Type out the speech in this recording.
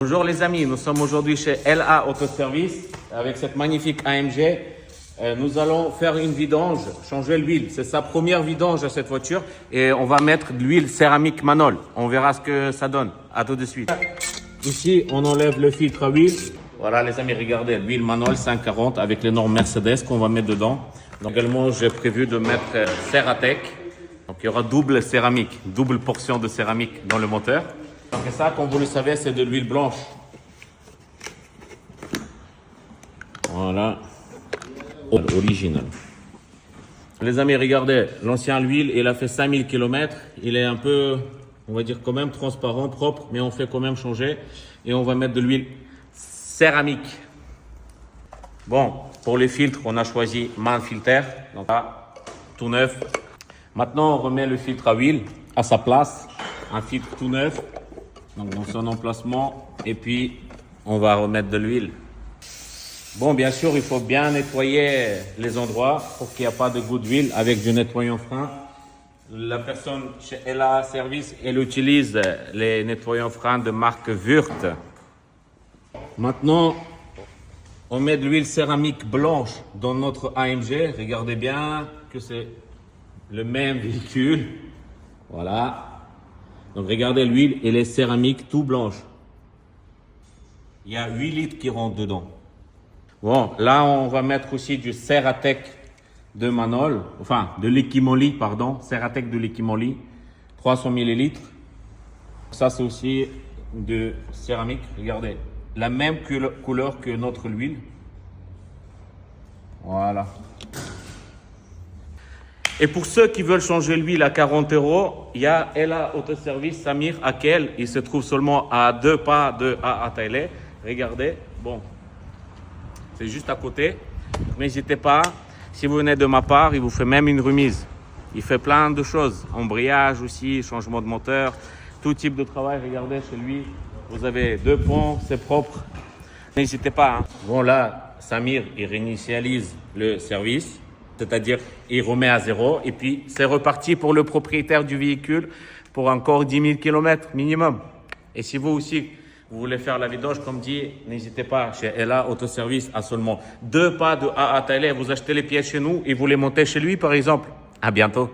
Bonjour les amis, nous sommes aujourd'hui chez LA Autoservice avec cette magnifique AMG. Nous allons faire une vidange, changer l'huile. C'est sa première vidange à cette voiture et on va mettre de l'huile céramique Manol. On verra ce que ça donne. À tout de suite. Ici, on enlève le filtre à huile. Voilà les amis, regardez, l'huile Manol 540 avec les normes Mercedes qu'on va mettre dedans. Donc également, j'ai prévu de mettre Ceratec. Donc il y aura double céramique, double portion de céramique dans le moteur. Donc ça, comme vous le savez, c'est de l'huile blanche. Voilà. Original. Les amis, regardez, l'ancien huile, il a fait 5000 km. Il est un peu, on va dire quand même transparent, propre, mais on fait quand même changer. Et on va mettre de l'huile céramique. Bon, pour les filtres, on a choisi Manfilter. Donc là, tout neuf. Maintenant, on remet le filtre à huile à sa place. Un filtre tout neuf. Donc dans son emplacement. Et puis, on va remettre de l'huile. Bon, bien sûr, il faut bien nettoyer les endroits pour qu'il n'y ait pas de goût d'huile avec du nettoyant frein. La personne chez LA Service, elle utilise les nettoyants freins de marque Wurth. Maintenant, on met de l'huile céramique blanche dans notre AMG. Regardez bien que c'est le même véhicule. Voilà. Donc regardez, l'huile, elle est céramique tout blanche. Il y a 8 litres qui rentrent dedans. Bon, là, on va mettre aussi du Ceratec de Manol, enfin, de Liquimoli, pardon, Ceratec de Liquimoli, 300 ml. Ça, c'est aussi de céramique. Regardez, la même couleur que notre huile. Voilà. Et pour ceux qui veulent changer l'huile à 40 €, il y a LA Autoservice Samir Akel. Il se trouve seulement à 2 pas de Ataïle. Regardez, bon. C'est juste à côté. N'hésitez pas, si vous venez de ma part, il vous fait même une remise. Il fait plein de choses. Embrayage aussi, changement de moteur, tout type de travail. Regardez chez lui, vous avez 2 ponts, c'est propre. N'hésitez pas. Hein. Bon là, Samir, il réinitialise le service. C'est-à-dire, il remet à 0. Et puis, c'est reparti pour le propriétaire du véhicule pour encore 10 000 km minimum. Et si vous aussi, vous voulez faire la vidange, comme dit, n'hésitez pas, chez LA Autoservice, à seulement 2 pas de AA Thaïlande. Vous achetez les pièces chez nous et vous les montez chez lui, par exemple. À bientôt.